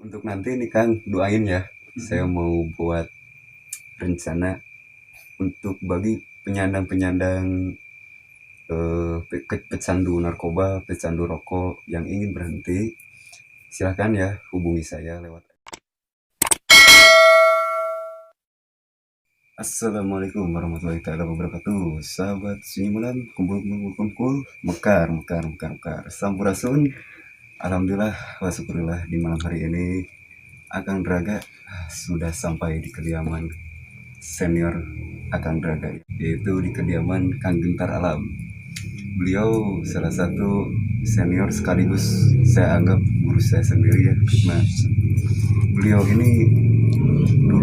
Untuk nanti nih Kang, doain ya. Saya mau buat rencana untuk bagi penyandang-penyandang pecandu narkoba, pecandu rokok yang ingin berhenti. Silahkan ya hubungi saya lewat. Assalamualaikum warahmatullahi wabarakatuh. Sahabat sunyi malam, kumpul, mekar. Sampurasun. Alhamdulillah wa syukurillah di malam hari ini Akang Draga sudah sampai di kediaman senior Akang Draga, yaitu di kediaman Kang Gentar Alam. Beliau salah satu senior sekaligus saya anggap guru saya sendiri ya, karena beliau ini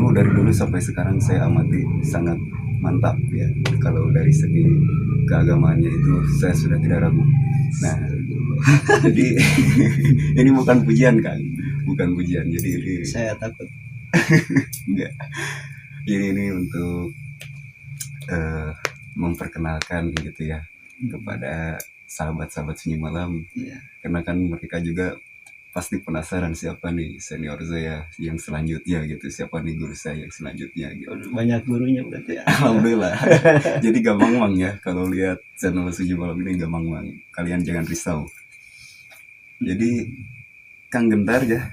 dari dulu sampai sekarang saya amati sangat mantap ya. Kalau dari segi keagamaannya itu saya sudah tidak ragu. Nah, jadi ini bukan pujian Kang, bukan pujian. Jadi ini saya takut. Enggak. Jadi ini untuk memperkenalkan gitu ya kepada sahabat-sahabat sunyi malam. Iya. Karena kan mereka juga pasti penasaran siapa nih senior saya yang selanjutnya gitu, siapa nih guru saya yang selanjutnya gitu. Banyak gurunya berarti ya. Alhamdulillah. Jadi gampang mang ya kalau lihat channel sunyi malam ini, gampang mang. Kalian jangan risau. Jadi Kang Gentar ya,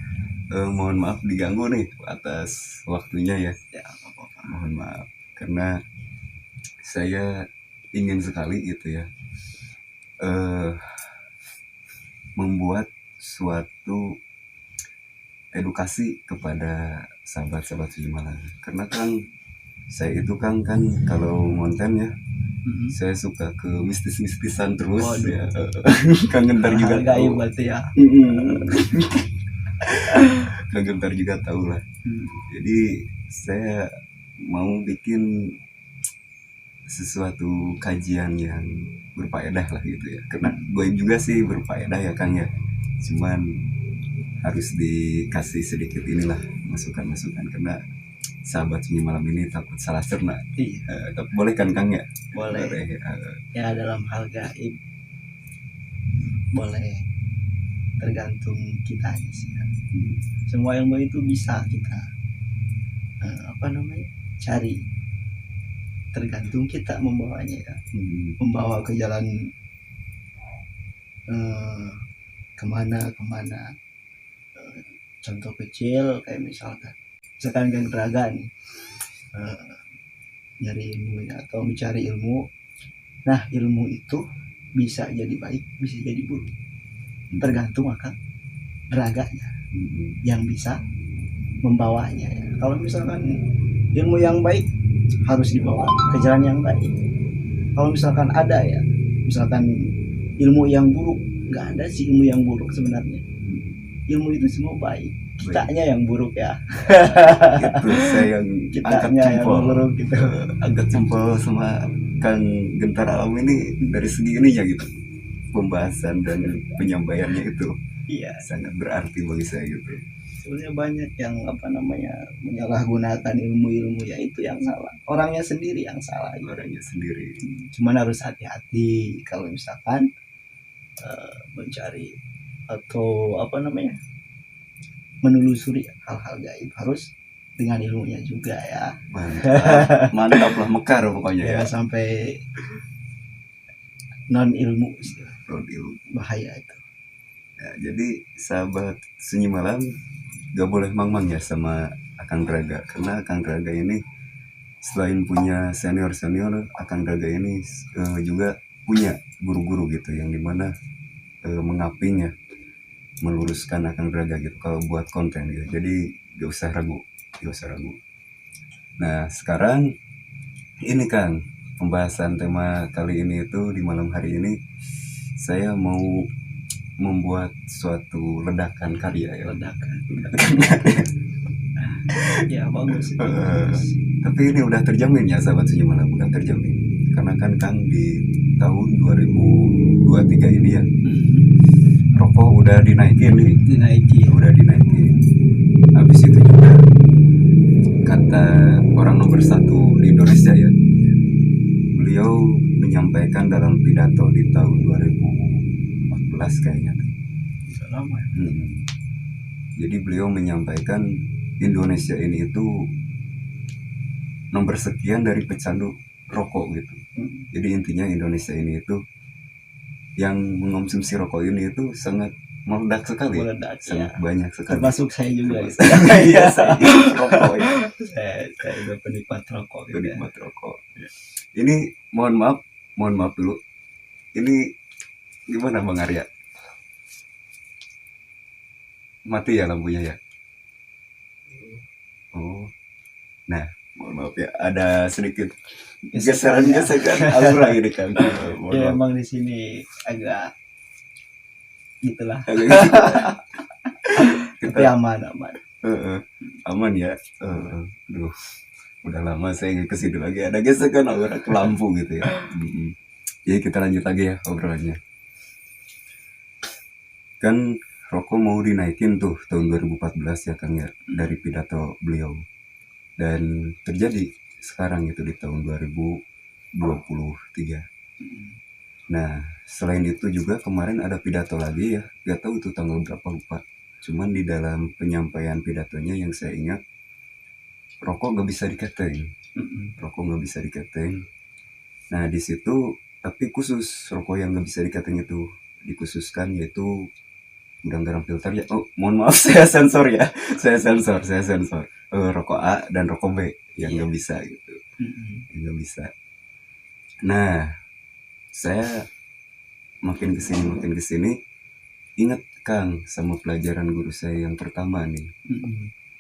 mohon maaf diganggu nih atas waktunya ya. Ya, apa-apa. Mohon maaf karena saya ingin sekali gitu ya membuat suatu edukasi kepada sahabat-sahabat sunyi malam. Karena kan saya itu kan kalau konten ya, saya suka ke mistis-mistisan terus. Waduh. Ya. Kang Gentar juga gaib berarti ya. Kang Gentar juga tahu lah. Jadi saya mau bikin sesuatu kajian yang berfaedah lah gitu ya. Karena goib juga sih berfaedah ya Kang ya. Cuman harus dikasih sedikit inilah masukan-masukan karena sahabat sunyi malam ini takut salah cerna. Iya. Boleh kan Kang ya? Boleh. Ya dalam hal gaib boleh, tergantung kitanya sih ya. Semua ilmu itu bisa kita cari, tergantung kita membawanya ya. Membawa ke jalan kemana. Contoh kecil kayak misalkan Kang Draga nih nyari ilmu ya, atau mencari ilmu. Nah, ilmu itu bisa jadi baik, bisa jadi buruk, tergantung akan Draganya yang bisa membawanya ya. Kalau misalkan ilmu yang baik harus dibawa ke jalan yang baik. Kalau misalkan ada ya, misalkan ilmu yang buruk, nggak ada sih ilmu yang buruk sebenarnya. Ilmu itu semua baik, kitanya yang buruk ya. Itu saya yang kitanya yang buruk gitu. Agak jempol sama Kang Gentar Alam ini dari segi ininya gitu, pembahasan dan penyampaiannya itu iya, sangat berarti bagi saya gitu. Sebenarnya banyak yang menyalahgunakan ilmu-ilmu ya, itu yang salah. Orangnya sendiri yang salah. Orangnya sendiri. Cuman harus hati-hati kalau misalkan mencari atau menelusuri hal-hal gaib, harus dengan ilmunya juga ya. Mantap lah, mekar pokoknya ya. Sampai non ilmu bahaya itu. Ya, jadi sahabat sunyi malam gak boleh mang-mang ya sama Akang Draga, karena Akang Draga ini selain punya senior, Akang Draga ini juga punya guru-guru gitu yang dimana mengaping ya, meluruskan Akang Draga gitu kalau buat konten gitu. Jadi gak usah ragu. Nah sekarang ini Kang, pembahasan tema kali ini itu di malam hari ini saya mau membuat suatu ledakan karya ya. Ledakan ya bagus. Tapi ini udah terjamin ya sahabat sunyi malam, udah terjamin karena kan Kang di tahun 2023 ini ya, rokok udah dinaikin nih. Udah dinaikin. Habis itu juga kata orang nomor 1 di Indonesia ya, beliau menyampaikan dalam pidato di tahun 2014 kayaknya tuh. Lama ya. Jadi beliau menyampaikan Indonesia ini itu nomor sekian dari pecandu rokok gitu. Jadi intinya Indonesia ini itu yang mengonsumsi rokok ini itu sangat meledak sekali, Meledak, sangat ya. banyak sekali. Termasuk saya juga Termasuk- Iya, saya rokok ya. saya juga penikmat rokok gitu ya. Penikmat rokok. Ini mohon maaf dulu. Ini gimana Bang Arya? Mati ya lampunya ya? Oh, nah mohon maaf ya, ada sedikit geseran-geseran aura ini kan. Mohon Ya maaf. emang di sini agak gitulah, tapi Kita aman. aman ya. Duh, udah lama saya nggak kesini lagi, ada gesekan aura ke lampu gitu ya. Jadi kita lanjut lagi ya obrolannya. Kan rokok mau dinaikin tuh tahun 2014 ya Kang ya, dari pidato beliau. Dan terjadi sekarang itu di tahun 2023. Nah, selain itu juga kemarin ada pidato lagi ya, gak tahu itu tanggal berapa lupa. Cuman di dalam penyampaian pidatonya yang saya ingat, rokok gak bisa diketeng. Rokok gak bisa diketeng. Nah, di situ tapi khusus rokok yang gak bisa diketeng itu dikhususkan yaitu gudang garam filter ya. Oh, mohon maaf saya sensor ya. Saya sensor. Rokok A dan rokok B yang gak bisa gitu. Yang gak bisa. Nah, saya makin kesini ingat Kang sama pelajaran guru saya yang pertama nih,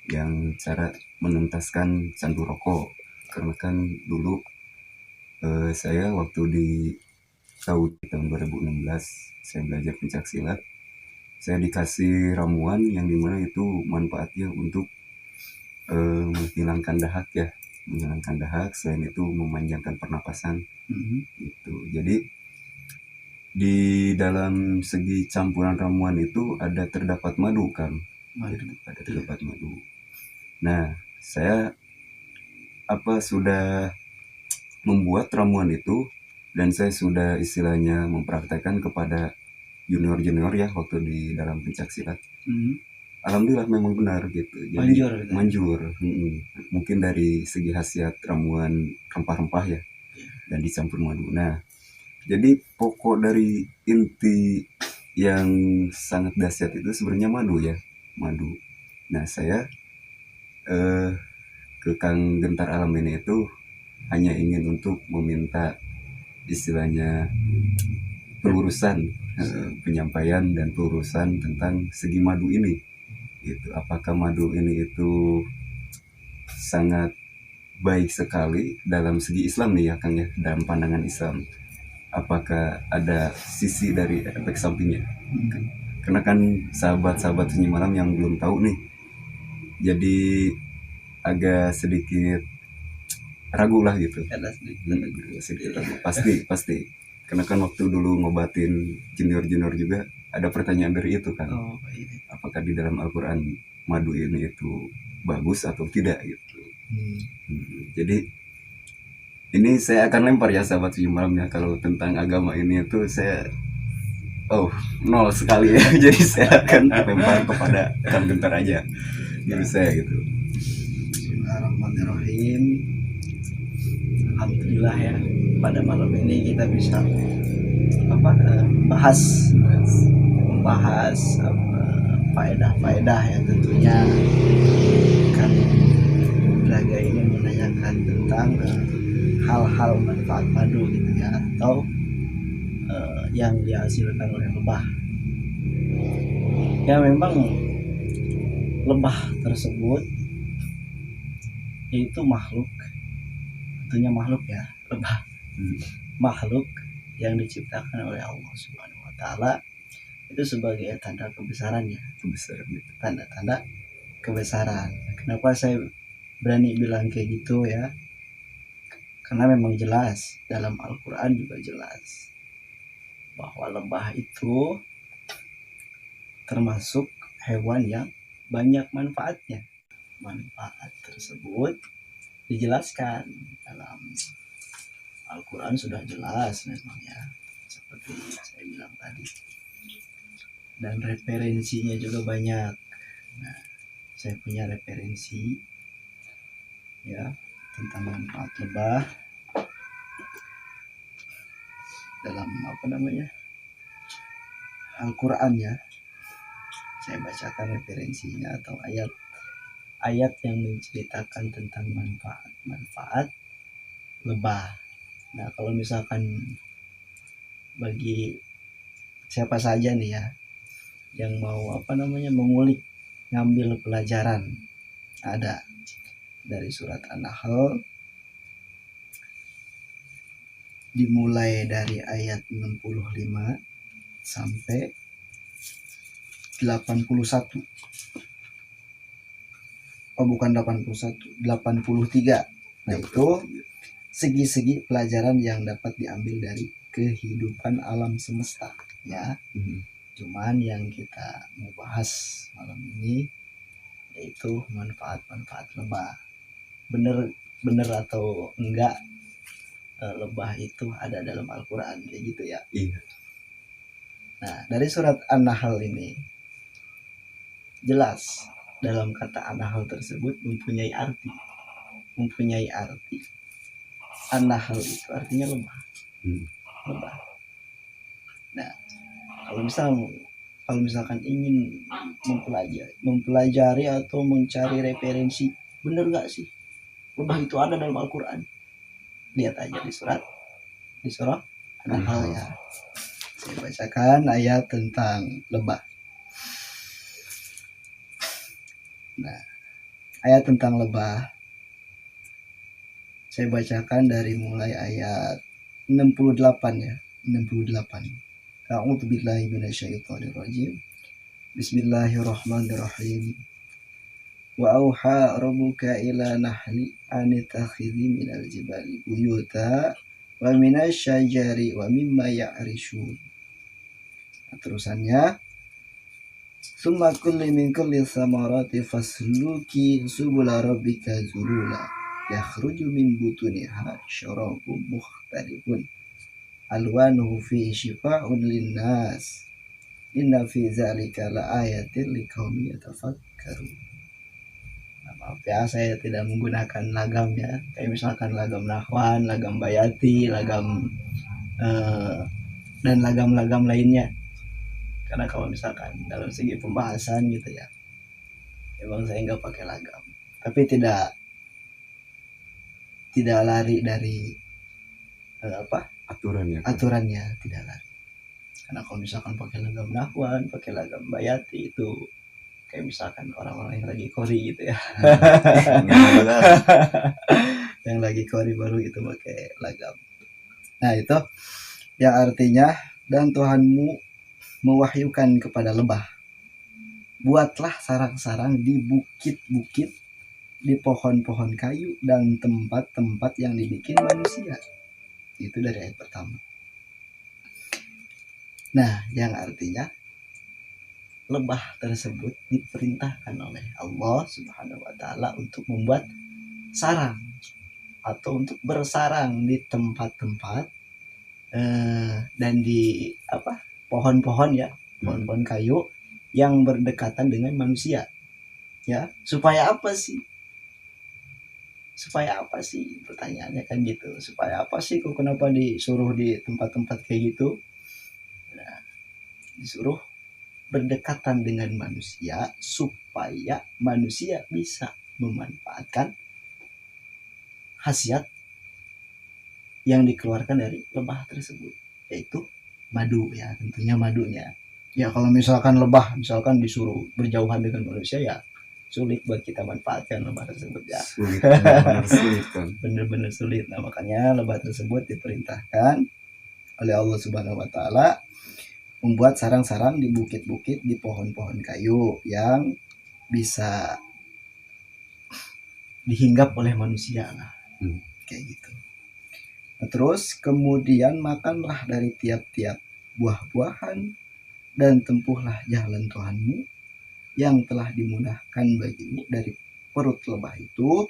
yang cara menuntaskan candu rokok. Karena kan dulu saya waktu di tahun 2016 saya belajar pencak silat, saya dikasih ramuan yang dimana itu manfaatnya untuk menghilangkan dahak ya, selain itu memanjangkan pernapasan gitu. Jadi di dalam segi campuran ramuan itu ada terdapat madu kan, ada terdapat madu. Nah, saya sudah membuat ramuan itu dan saya sudah istilahnya mempraktekkan kepada junior ya waktu di dalam pencak silat. Alhamdulillah memang benar gitu. Jadi manjur. Mungkin dari segi khasiat ramuan rempah-rempah ya, dan dicampur madu. Nah, jadi pokok dari inti yang sangat dahsyat itu sebenarnya madu ya, madu. Nah, saya ke Kang Gentar Alam ini itu hanya ingin untuk meminta istilahnya pelurusan penyampaian dan pelurusan tentang segi madu ini. Gitu. Apakah madu ini itu sangat baik sekali dalam segi Islam nih ya Kang ya, dalam pandangan Islam? Apakah ada sisi dari efek sampingnya? Karena kan sahabat-sahabat Sunyi Malam yang belum tahu nih, jadi agak sedikit ragu lah gitu. Sedikit ragu. Pasti. Karena kan waktu dulu ngobatin junior juga ada pertanyaan dari itu kan. Apakah di dalam Al-Quran madu ini itu bagus atau tidak gitu. Jadi ini saya akan lempar ya sahabat Sunyi Malam ya, kalau tentang agama ini itu saya nol sekali ya. Jadi saya akan lempar kepada Kang Gentar aja guru saya gitu. Bismillahirrahmanirrahim. Alhamdulillah ya, pada malam ini kita bisa membahas faedah-faedah ya, tentunya kan Braga ini menanyakan tentang hal-hal manfaat madu gitu ya, atau yang dihasilkan oleh lebah. Ya memang lebah tersebut yaitu makhluk, tentunya makhluk ya, lebah makhluk yang diciptakan oleh Allah Subhanahu wa taala itu sebagai tanda kebesarannya, tanda-tanda kebesaran. Kenapa saya berani bilang kayak gitu ya? Karena memang jelas dalam Al-Quran juga jelas bahwa lebah itu termasuk hewan yang banyak manfaatnya. Manfaat tersebut dijelaskan dalam Al-Quran, sudah jelas memang ya, seperti saya bilang tadi, dan referensinya juga banyak. Saya punya referensi ya tentang manfaat lebah dalam Al-Quran ya. Saya bacakan referensinya atau ayat yang menceritakan tentang manfaat lebah. Nah, kalau misalkan bagi siapa saja nih ya yang mau mengulik, ngambil pelajaran, ada dari surat An-Nahl dimulai dari ayat 65 sampai 81. Oh, bukan 81, 83. Nah, itu segi-segi pelajaran yang dapat diambil dari kehidupan alam semesta ya. Cuman yang kita mau bahas malam ini yaitu manfaat-manfaat lebah. Bener atau enggak lebah itu ada dalam Al-Quran kayak gitu ya. Iya. Nah, dari surat An-Nahl ini jelas dalam kata An-Nahl tersebut mempunyai arti. An-Nahl itu artinya lebah. Lebah. Nah, kalau misalkan ingin mempelajari atau mencari referensi, bener gak sih lebah itu ada dalam Al-Quran? Lihat aja di surah An-Nahl ya. Saya bacakan ayat tentang lebah. Nah, ayat tentang lebah saya bacakan dari mulai ayat 68 ya. 68. A'udzu billahi minasyaitonir rajim. Bismillahirrahmanirrahim. Wa auha rabbuka ila nahli an takhidhi minal jibali buyuta wa minasyajari wa mimma ya'rishun. Nah, terusannya summa kulli min kulli samarati fasluki subula rabbika zulula yakhruju min butuniha syarabun mukhtalifun alwanuhu fi shifa'un linnas inna fi zalika laayatin liqaumin yatafakkarun. Nah, maaf ya saya tidak menggunakan lagam ya, kayak misalkan lagam nahwan, lagam bayati, lagam dan lagam-lagam lainnya. Karena kalau misalkan dalam segi pembahasan gitu ya, emang saya nggak pakai lagam. Tapi tidak lari dari aturannya tidak lari. Karena kalau misalkan pakai lagam nahwan, pakai lagam bayati itu kayak misalkan orang-orang yang lagi kori gitu ya. Yang lagi kori baru itu pakai lagam. Nah, itu yang artinya dan Tuhanmu mewahyukan kepada lebah, buatlah sarang-sarang di bukit-bukit, di pohon-pohon kayu dan tempat-tempat yang dibikin manusia. Itu dari ayat pertama. Nah, yang artinya lebah tersebut diperintahkan oleh Allah Subhanahu wa taala untuk membuat sarang atau untuk bersarang di tempat-tempat dan di pohon-pohon ya, pohon-pohon kayu yang berdekatan dengan manusia. Ya, supaya apa sih? Pertanyaannya kan gitu. Supaya apa sih kok kenapa disuruh di tempat-tempat kayak gitu? Nah, disuruh berdekatan dengan manusia supaya manusia bisa memanfaatkan khasiat yang dikeluarkan dari lebah tersebut, yaitu madu ya, tentunya madunya. Ya kalau misalkan lebah disuruh berjauhan dengan manusia ya sulit buat kita manfaatkan lebah tersebut ya. Sulit kan. Bener-bener sulit. Nah, makanya lebah tersebut diperintahkan oleh Allah Subhanahu wa taala membuat sarang-sarang di bukit-bukit, di pohon-pohon kayu yang bisa dihinggap oleh manusia lah. Kayak gitu. Nah, terus kemudian makanlah dari tiap-tiap buah-buahan dan tempuhlah jalan Tuhanmu yang telah dimudahkan bagimu. Dari perut lebah itu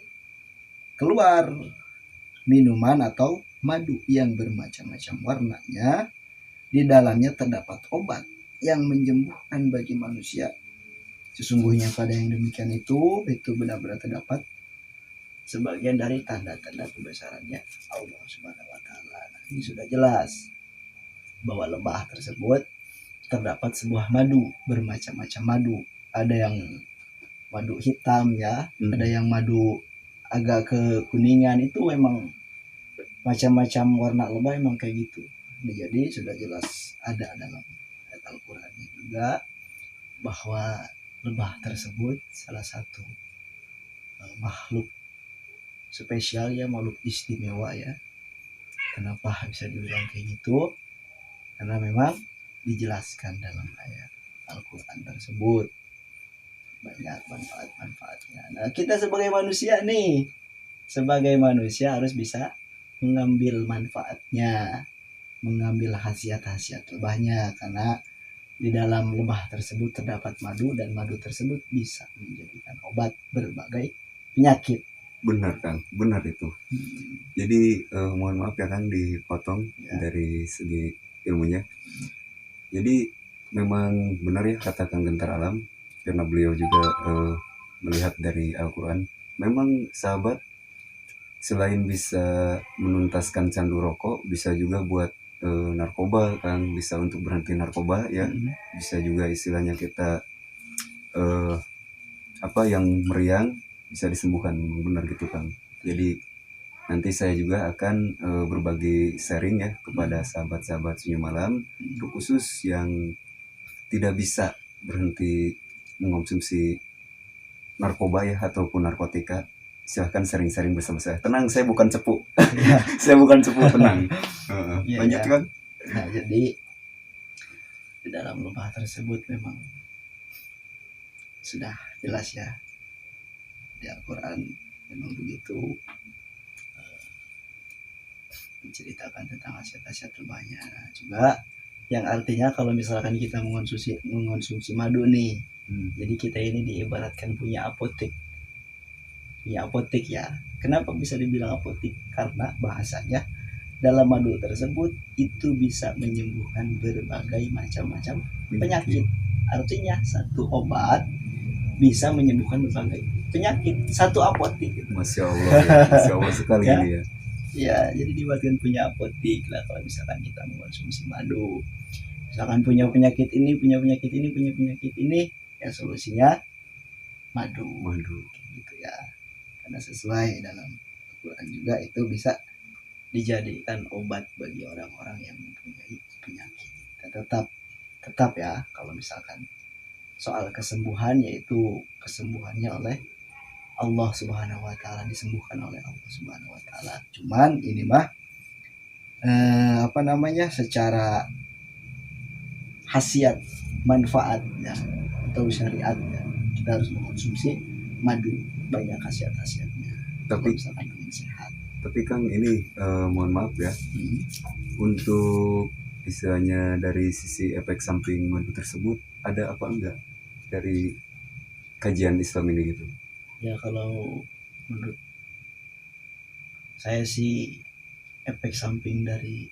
keluar minuman atau madu yang bermacam-macam warnanya. Di dalamnya terdapat obat yang menyembuhkan bagi manusia Sesungguhnya pada yang demikian itu benar-benar terdapat sebagian dari tanda-tanda kebesarannya Allah Subhanahu wa taala. Nah, ini sudah jelas bahwa lembah tersebut terdapat sebuah madu, bermacam-macam madu. Ada yang madu hitam ya, ada yang madu agak kekuningan, itu memang macam-macam warna lebah emang kayak gitu. Nah, jadi sudah jelas ada dalam ayat Al-Qur'annya juga bahwa lebah tersebut salah satu makhluk spesial ya, makhluk istimewa ya. Kenapa bisa dibilang kayak gitu? Karena memang dijelaskan dalam ayat Al-Quran tersebut banyak manfaat-manfaatnya. Nah, kita sebagai manusia harus bisa mengambil manfaatnya, mengambil khasiat-khasiat lebahnya, karena di dalam lebah tersebut terdapat madu, dan madu tersebut bisa menjadikan obat berbagai penyakit. Benar Kang, benar itu. Jadi mohon maaf ya Kang dipotong ya, dari segi ilmunya. Jadi memang benar ya kata Kang Gentar Alam, karena beliau juga melihat dari Al-Quran. Memang sahabat selain bisa menuntaskan candu rokok, bisa juga buat narkoba Kang, bisa untuk berhenti narkoba ya. Bisa juga istilahnya kita yang meriang bisa disembuhkan, benar gitu Kang. Jadi nanti saya juga akan berbagi sharing ya kepada sahabat-sahabat Senyum Malam, khusus yang tidak bisa berhenti mengonsumsi narkoba ya ataupun narkotika. Silahkan sharing-sharing bersama saya. Tenang, saya bukan cepu. Saya bukan cepu, tenang. Lanjut Kang. Nah, jadi di dalam lebah tersebut memang sudah jelas ya, di Al-Quran memang begitu menceritakan tentang khasiat-khasiat lebahnya. Juga yang artinya kalau misalkan kita mengonsumsi madu nih, jadi kita ini diibaratkan punya apotek ya. Kenapa bisa dibilang apotek? Karena bahasanya dalam madu tersebut itu bisa menyembuhkan berbagai macam-macam penyakit. Artinya satu obat bisa menyembuhkan berbagai penyakit, satu apotek. Masya Allah sekali ya. Ini ya. Ya, jadi dibuatkan punya apotek lah kalau misalkan kita mengonsumsi madu. Misalkan punya penyakit ini, ya solusinya madu. Gitu ya. Karena sesuai dalam Al-Quran juga itu bisa dijadikan obat bagi orang-orang yang mempunyai penyakit. Tetap ya, kalau misalkan soal kesembuhan, yaitu kesembuhannya oleh Allah Subhanahu wa taala, disembuhkan oleh Allah Subhanahu wa taala. Cuman ini mah secara khasiat manfaatnya atau syariatnya, kita harus mengkonsumsi madu, banyak khasiat-khasiatnya. Tapi misalkan ingin sehat. Tapi Kang ini mohon maaf ya, untuk istilahnya dari sisi efek samping madu tersebut ada apa enggak dari kajian Islam ini gitu? Ya, kalau menurut saya sih efek samping dari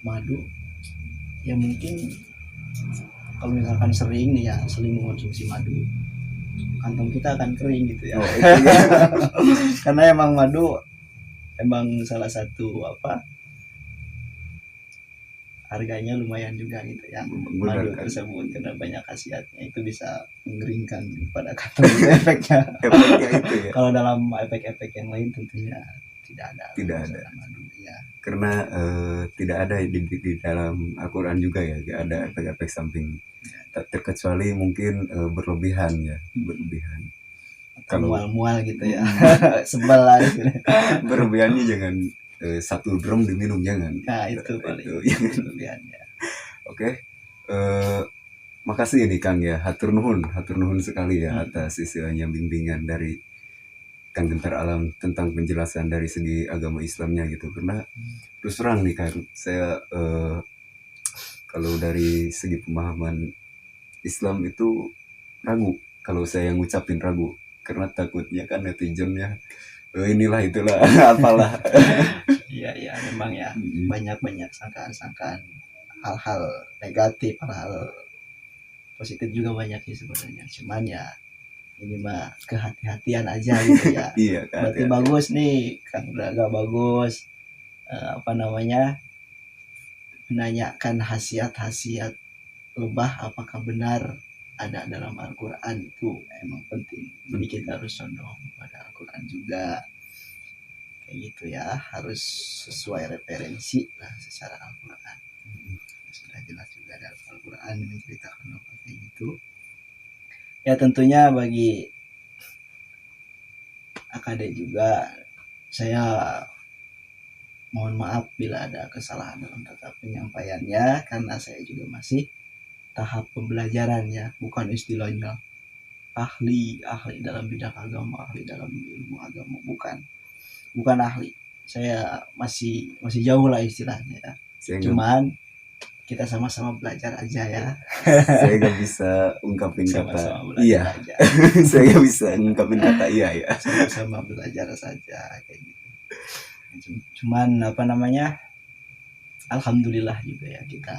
madu ya mungkin kalau misalkan sering mengonsumsi madu, kantong kita akan kering gitu ya. Karena emang madu emang salah satu harganya lumayan juga gitu ya. Madu tersebut karena banyak khasiatnya, itu bisa mengeringkan pada kantong efeknya. Itu ya. Kalau dalam efek-efek yang lain tentunya tidak ada madu ya. Karena tidak ada di dalam Al-Quran juga ya, tidak ada efek-efek samping terkecuali mungkin berlebihan. Kalau mual-mual gitu ya. Sebel lah gitu. Berlebihannya jangan 1 drum diminum, jangan. Nah, itu paling berlebihannya. Oke. Makasih ini Kang ya, hatur nuhun sekali ya atas istilahnya bimbingan dari Kang Gentar Alam tentang penjelasan dari segi agama Islamnya gitu. Karena terus terang nih Kang, saya kalau dari segi pemahaman Islam itu ragu, kalau saya ngucapin ragu, karena takutnya kan netizennya itulah apalah. Iya memang ya, banyak sangkaan hal-hal negatif, hal-hal positif juga banyak sih sebenarnya, cuman ya ini mah kehati-hatian aja gitu ya. Iya kan. Berarti bagus nih Kang Braga, bagus apa namanya, menanyakan khasiat-khasiat lebah apakah benar ada dalam Al-Quran, itu emang penting. Jadi kita harus condong pada Al-Quran juga kayak gitu ya, harus sesuai referensi lah secara Al-Quran. Sudah jelas juga dalam Al-Quran menceritakan apa kayak gitu. Ya tentunya bagi AKD juga saya mohon maaf bila ada kesalahan dalam tata penyampaiannya, karena saya juga masih tahap pembelajaran ya, bukan istilahnya ahli dalam bidang agama, ahli dalam ilmu agama, bukan ahli. Saya masih jauh lah istilahnya ya. Cuman kita sama-sama belajar aja ya. Saya gak bisa ungkapin kata iya aja. Saya gak bisa ungkapin kata iya ya. Sama-sama belajar saja kayak gitu. Cuman apa namanya, alhamdulillah juga ya kita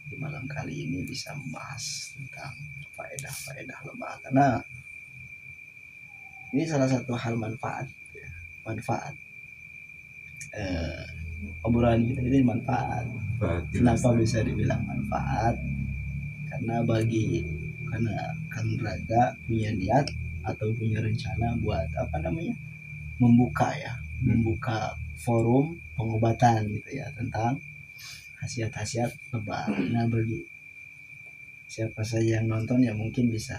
di malam kali ini bisa membahas tentang faedah lebah, karena ini salah satu hal manfaat obrolan kita ini manfaat. Kenapa bisa dibilang manfaat? Karena Kang Braga punya niat atau punya rencana buat apa namanya, membuka forum pengobatan gitu ya, tentang khasiat-khasiat lebah. Nah bagi siapa saja yang nonton ya mungkin bisa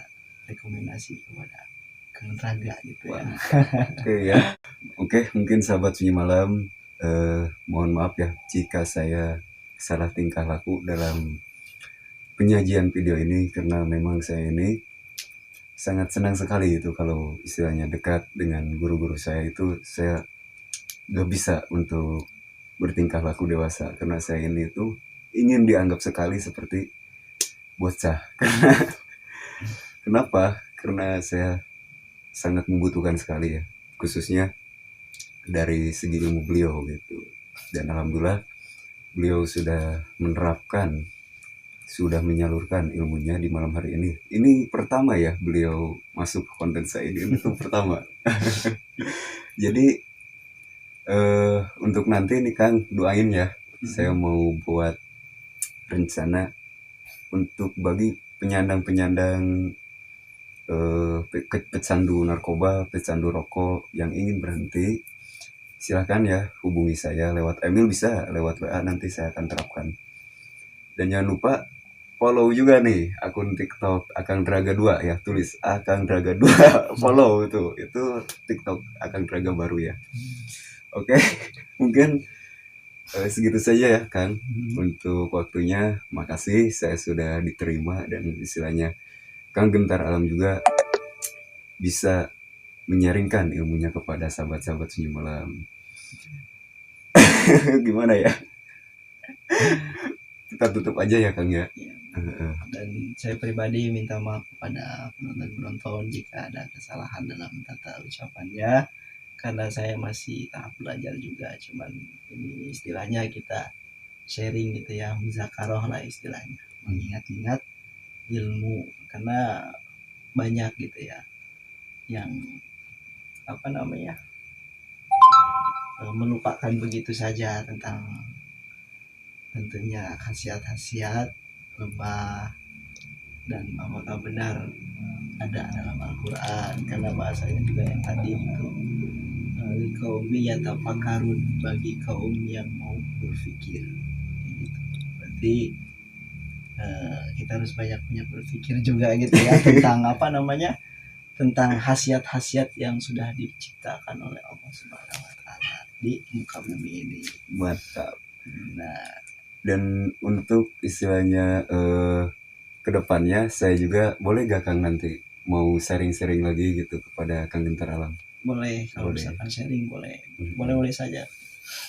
rekomendasi kepada Kang Braga gitu ya. Oke, mungkin sahabat Sunyi Malam, mohon maaf ya jika saya salah tingkah laku dalam penyajian video ini, karena memang saya ini sangat senang sekali itu kalau istilahnya dekat dengan guru-guru saya itu. Saya gak bisa untuk bertingkah laku dewasa, karena saya ini tuh ingin dianggap sekali seperti bocah. Kenapa? Karena saya sangat membutuhkan sekali ya, khususnya dari segi ilmu beliau gitu. Dan alhamdulillah beliau sudah menerapkan, sudah menyalurkan ilmunya di malam hari ini. Ini pertama ya beliau masuk ke konten saya ini tuh pertama. Jadi untuk nanti nih Kang, doain ya. Saya mau buat rencana untuk bagi penyandang pecandu narkoba, pecandu rokok yang ingin berhenti, silahkan ya hubungi saya lewat email, bisa lewat WA, nanti saya akan terapkan. Dan jangan lupa follow juga nih akun TikTok Akang Draga 2 ya, tulis Akang Draga 2. Follow itu TikTok Akang Draga baru ya. Oke, mungkin segitu saja ya Kang untuk waktunya. Makasih saya sudah diterima, dan istilahnya Kang Gentar Alam juga bisa menyaringkan ilmunya kepada sahabat-sahabat Sunyi Malam. Gimana ya? Kita tutup aja ya Kang ya. Dan saya pribadi minta maaf kepada penonton jika ada kesalahan dalam tata ucapannya, karena saya masih tahap belajar juga. Cuman ini istilahnya kita sharing gitu ya, muzakarah lah istilahnya, mengingat-ingat ilmu, karena banyak gitu ya yang apa namanya, melupakan begitu saja tentang tentunya khasiat-khasiat lebah dan apakah benar ada dalam Al-Quran, karena bahasanya juga yang tadi itu kaum yatafakarun, bagi kaum yang mau berpikir gitu. Berarti kita harus banyak berpikir juga gitu ya tentang apa namanya, tentang khasiat-khasiat yang sudah diciptakan oleh Allah Subhanahu wa taala di muka bumi ini. Mantap. Nah, dan untuk istilahnya kedepannya saya juga boleh gak Kang nanti mau sharing-sharing lagi gitu kepada Kang Gentar Alam? Boleh, kalau misalkan sharing boleh. Boleh saja.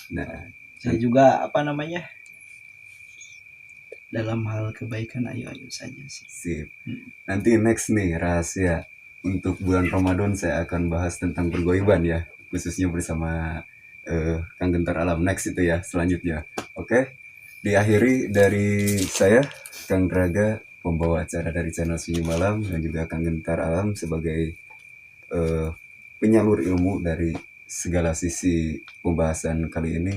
Nah, saya juga apa namanya, dalam hal kebaikan ayo saja sih. Sip. Nanti next nih rahasia untuk bulan Ramadan saya akan bahas tentang pergoiban ya, khususnya bersama Kang Gentar Alam. Next itu ya selanjutnya. Oke. Diakhiri dari saya Kang Draga pembawa acara dari channel Sunyi Malam, dan juga Kang Gentar Alam sebagai eh, penyalur ilmu dari segala sisi pembahasan kali ini.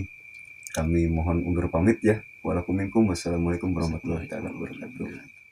Kami mohon undur pamit ya. Wassalamualaikum warahmatullahi wabarakatuh.